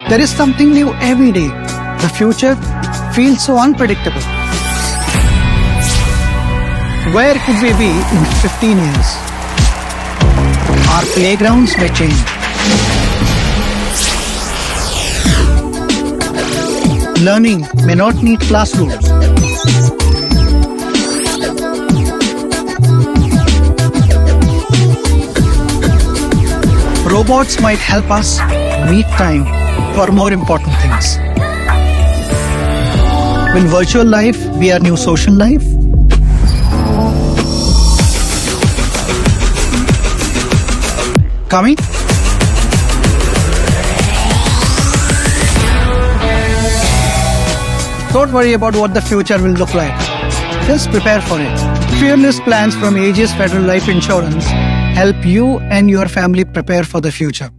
There is something new every day. The future feels so unpredictable. Where could we be in 15 years? Our playgrounds may change. Learning may not need classrooms. Robots might help us meet time for more important things. Will virtual life be our new social life? Coming? Don't worry about what the future will look like. Just prepare for it. Fearless plans from Aegis Federal Life Insurance help you and your family prepare for the future.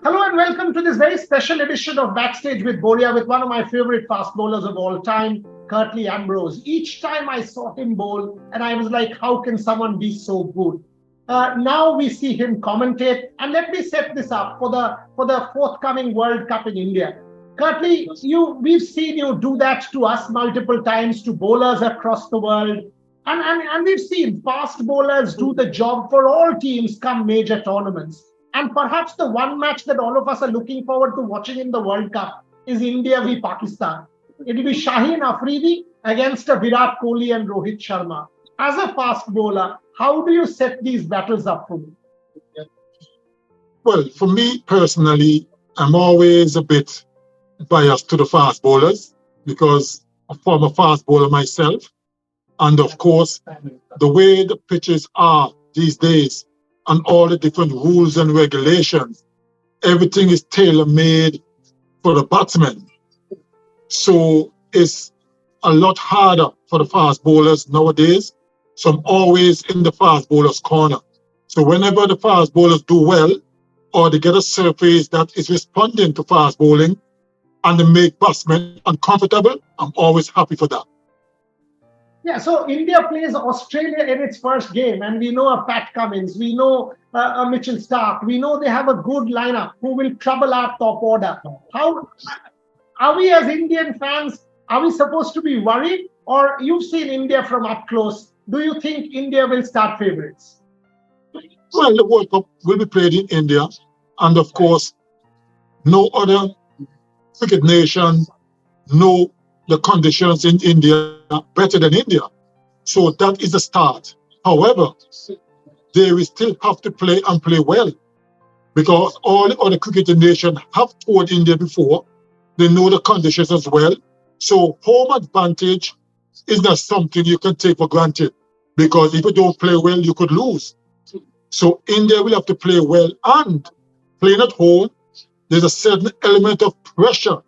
Hello and welcome to this very special edition of Backstage with Boria with one of my favorite fast bowlers of all time, Curtly Ambrose. Each time I saw him bowl and I was like, how can someone be so good? Now we see him commentate, and let me set this up for the forthcoming World Cup in India. Curtly, we've seen you do that to us multiple times, to bowlers across the world. And we've seen fast bowlers do the job for all teams come major tournaments. And perhaps the one match that all of us are looking forward to watching in the World Cup is India v Pakistan. It will be Shaheen Afridi against a Virat Kohli and Rohit Sharma. As a fast bowler, how do you set these battles up for me? Well, for me personally, I'm always a bit biased to the fast bowlers because I'm a former fast bowler myself. And of course, the way the pitches are these days, and all the different rules and regulations, everything is tailor-made for the batsmen. So it's a lot harder for the fast bowlers nowadays. So I'm always in the fast bowlers' corner. So whenever the fast bowlers do well, or they get a surface that is responding to fast bowling, and they make batsmen uncomfortable, I'm always happy for that. Yeah, so India plays Australia in its first game, and we know a Pat Cummins, we know a Mitchell Starc, we know they have a good lineup who will trouble our top order. How are we as Indian fans? Are we supposed to be worried? Or you've seen India from up close? Do you think India will start favourites? Well, the World Cup will be played in India, and of course, no other cricket nation know the conditions in India better than India. So that is the start. However, they will still have to play and play well because all the other cricketing nations have toured India before. They know the conditions as well. So home advantage is not something you can take for granted because if you don't play well, you could lose. So India will have to play well, and playing at home, there's a certain element of pressure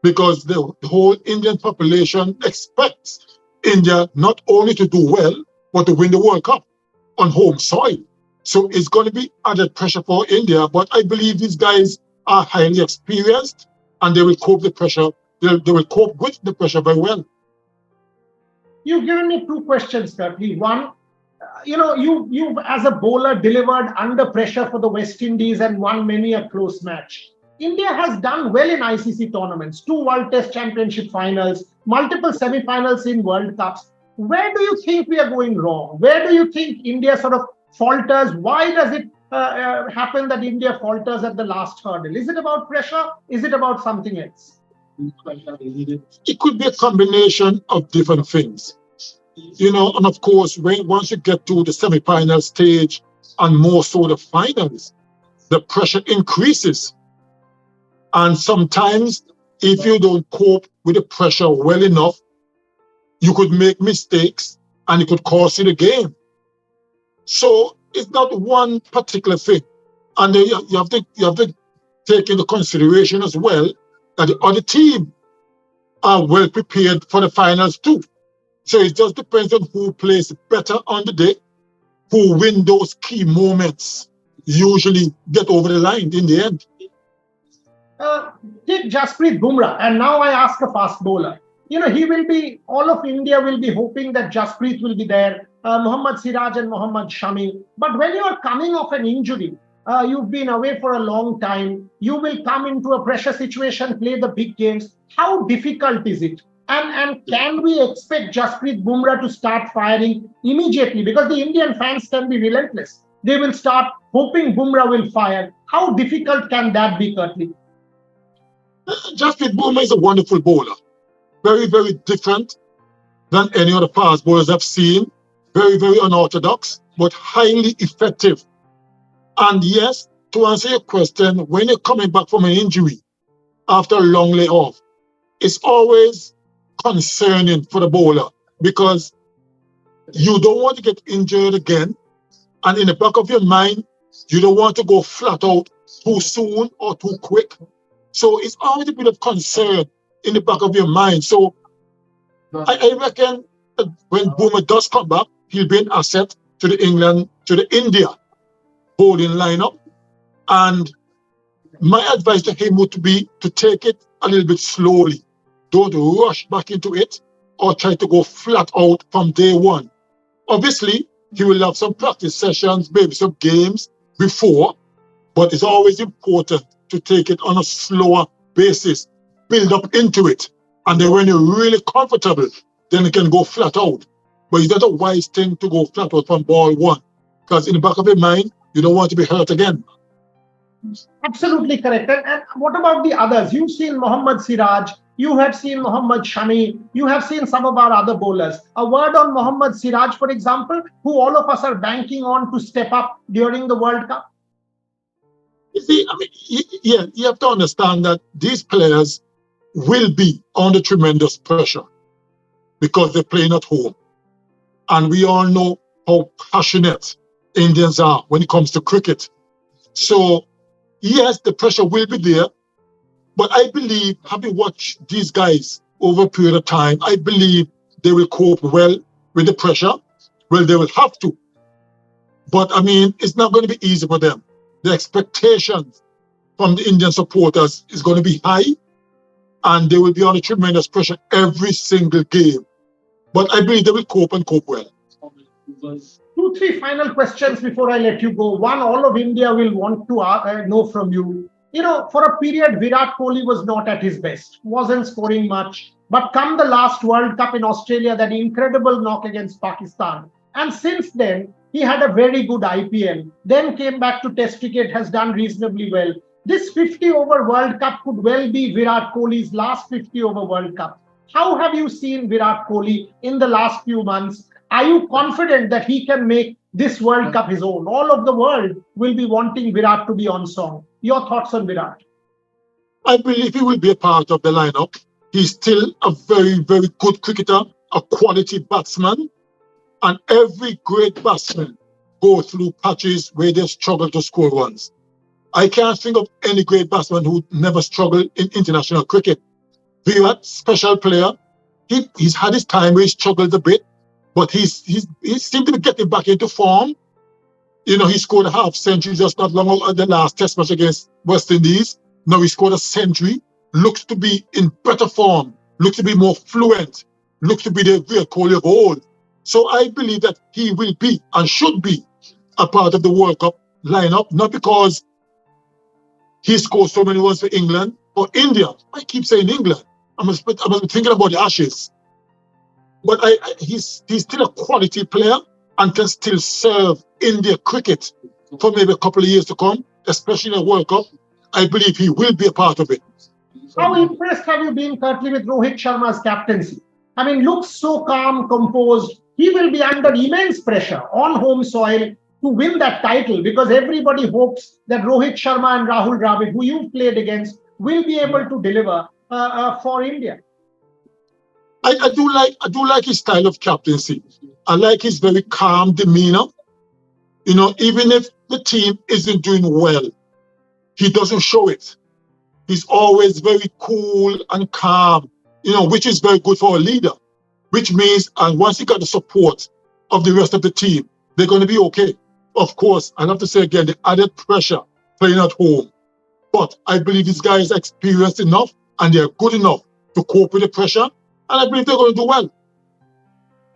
because the whole Indian population expects India not only to do well, but to win the World Cup on home soil. So it's going to be added pressure for India, but I believe these guys are highly experienced and they will cope the pressure. They will cope with the pressure very well. You've given me two questions, Curtly. One, you as a bowler delivered under pressure for the West Indies and won many a close match. India has done well in ICC tournaments, 2 World Test Championship finals, multiple semi-finals in World Cups. Where do you think we are going wrong? Where do you think India sort of falters? Why does it happen that India falters at the last hurdle? Is it about pressure? Is it about something else? It could be a combination of different things. And of course, once you get to the semi-final stage and more so the finals, the pressure increases. And sometimes if you don't cope with the pressure well enough, You could make mistakes and it could cost you the game. So it's not one particular thing. And then you have to take into consideration as well that the other team are well prepared for the finals too. So it just depends on who plays better on the day, who win those key moments, usually get over the line in the end. Take Jasprit Bumrah, and now I ask a fast bowler. He will be, all of India will be hoping that Jasprit will be there, Mohammad Siraj and Mohammad Shami. But when you are coming off an injury, you've been away for a long time, you will come into a pressure situation, play the big games. How difficult is it? And can we expect Jasprit Bumrah to start firing immediately? Because the Indian fans can be relentless. They will start hoping Bumrah will fire. How difficult can that be, Curtly? Jasprit Bumrah is a wonderful bowler. Very, very different than any other fast bowlers I've seen. Very, very unorthodox, but highly effective. And yes, to answer your question, when you're coming back from an injury after a long layoff, it's always concerning for the bowler because you don't want to get injured again. And in the back of your mind, you don't want to go flat out too soon or too quick. So it's always a bit of concern in the back of your mind. So I reckon that when Bumrah does come back, he'll be an asset to the India bowling lineup. And my advice to him would be to take it a little bit slowly. Don't rush back into it or try to go flat out from day one. Obviously, he will have some practice sessions, maybe some games before, but it's always important to take it on a slower basis, build up into it. And then when you're really comfortable, then you can go flat out. But it's not a wise thing to go flat out from ball one, because in the back of your mind, you don't want to be hurt again. Absolutely correct. And what about the others? You've seen Mohammad Siraj, you have seen Mohammad Shami, you have seen some of our other bowlers. A word on Mohammad Siraj, for example, who all of us are banking on to step up during the World Cup. You see, I mean, you have to understand that these players will be under tremendous pressure because they're playing at home. And we all know how passionate Indians are when it comes to cricket. So, yes, the pressure will be there. But I believe, having watched these guys over a period of time, I believe they will cope well with the pressure. Well, they will have to. But, I mean, it's not going to be easy for them. The expectations from the Indian supporters is going to be high, and they will be under tremendous pressure every single game. But I believe they will cope and cope well. 2, 3 final questions before I let you go. One, all of India will want to know from you. For a period, Virat Kohli was not at his best, wasn't scoring much. But come the last World Cup in Australia, that incredible knock against Pakistan. And since then, he had a very good IPL, then came back to Test cricket, has done reasonably well. This 50-over World Cup could well be Virat Kohli's last 50-over World Cup. How have you seen Virat Kohli in the last few months? Are you confident that he can make this World Cup his own? All of the world will be wanting Virat to be on song. Your thoughts on Virat? I believe he will be a part of the lineup. He's still a very, very good cricketer, a quality batsman. And every great batsman goes through patches where they struggle to score runs. I can't think of any great batsman who never struggled in international cricket. Virat, special player. He's had his time where he struggled a bit, but he seemed to be getting back into form. He scored a half century just not long ago at the last Test match against West Indies. Now he scored a century. Looks to be in better form. Looks to be more fluent. Looks to be the real Kohli of old. So I believe that he will be and should be a part of the World Cup lineup, not because he scored so many runs for England or India. I keep saying England. I must be thinking about the Ashes. But he's still a quality player and can still serve India cricket for maybe a couple of years to come, especially in the World Cup. I believe he will be a part of it. How impressed have you been, Curtly, with Rohit Sharma's captaincy? I mean, looks so calm, composed. He will be under immense pressure on home soil to win that title because everybody hopes that Rohit Sharma and Rahul Dravid, who you've played against, will be able to deliver for India. I do like his style of captaincy. I like his very calm demeanor. You know, even if the team isn't doing well, he doesn't show it. He's always very cool and calm, you know, which is very good for a leader. Which means, and once he got the support of the rest of the team, they're going to be okay. Of course, I have to say again, the added pressure playing at home. But I believe these guys are experienced enough and they're good enough to cope with the pressure. And I believe they're going to do well.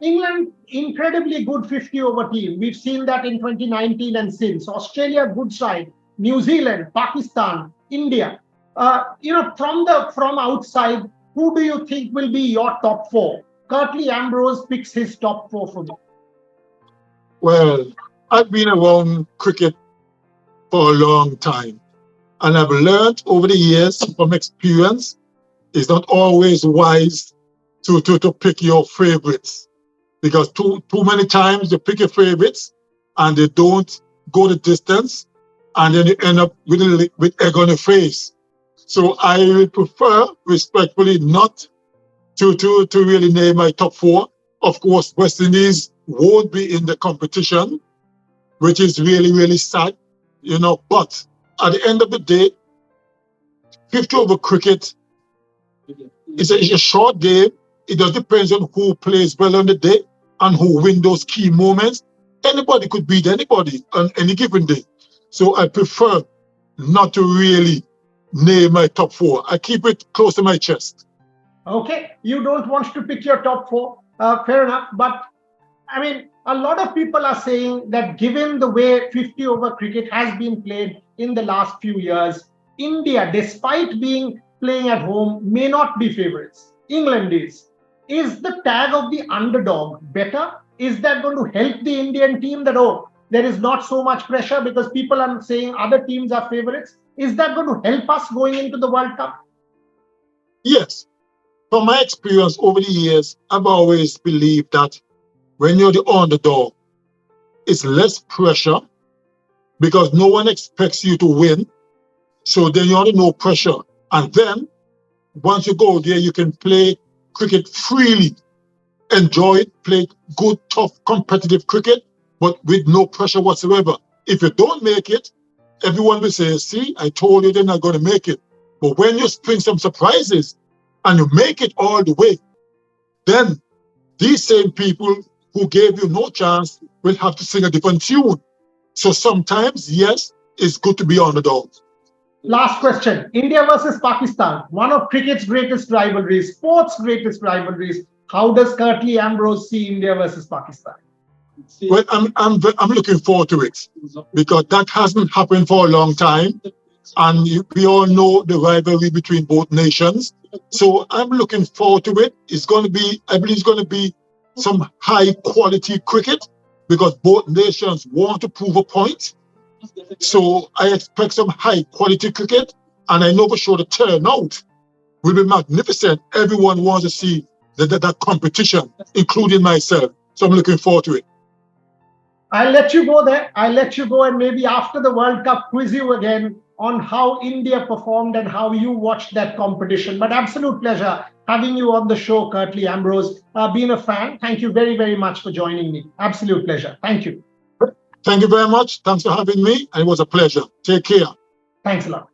England, incredibly good 50-over team. We've seen that in 2019 and since. Australia, good side. New Zealand, Pakistan, India. From outside, who do you think will be your top four? Curtly Ambrose picks his top four for me. Well, I've been around cricket for a long time. And I've learned over the years from experience, it's not always wise to pick your favorites. Because too many times you pick your favorites and they don't go the distance, and then you end up with egg on your face. So I would prefer, respectfully, not to really name my top four. Of course, West Indies won't be in the competition, which is really, really sad, you know. But at the end of the day, 50-over cricket is a short game. It just depends on who plays well on the day and who win those key moments. Anybody could beat anybody on any given day. So I prefer not to really name my top four. I keep it close to my chest. Okay, you don't want to pick your top four. Fair enough. But I mean, a lot of people are saying that given the way 50-over cricket has been played in the last few years, India, despite playing at home, may not be favorites. England is. Is the tag of the underdog better? Is that going to help the Indian team that, there is not so much pressure because people are saying other teams are favorites? Is that going to help us going into the World Cup? Yes. From my experience over the years, I've always believed that when you're the underdog, it's less pressure because no one expects you to win. So then you're under no pressure. And then once you go there, you can play cricket freely, enjoy it, play good, tough, competitive cricket, but with no pressure whatsoever. If you don't make it, everyone will say, see, I told you they're not going to make it. But when you spring some surprises and you make it all the way, then these same people who gave you no chance will have to sing a different tune. So sometimes, yes, it's good to be underdog. Last question. India versus Pakistan, one of cricket's greatest rivalries, sports' greatest rivalries. How does Curtly Ambrose see India versus Pakistan? Well, I'm looking forward to it because that hasn't happened for a long time. And we all know the rivalry between both nations. So I'm looking forward to it. It's going to be, I believe it's going to be some high quality cricket because both nations want to prove a point. So I expect some high quality cricket, and I know for sure the turnout will be magnificent. Everyone wants to see that competition, including myself. So I'm looking forward to it. I'll let you go there. I'll let you go, and maybe after the World Cup, quiz you again on how India performed and how you watched that competition. But absolute pleasure having you on the show, Curtly Ambrose. Been a fan. Thank you very, very much for joining me. Absolute pleasure. Thank you. Thank you very much. Thanks for having me. It was a pleasure. Take care. Thanks a lot.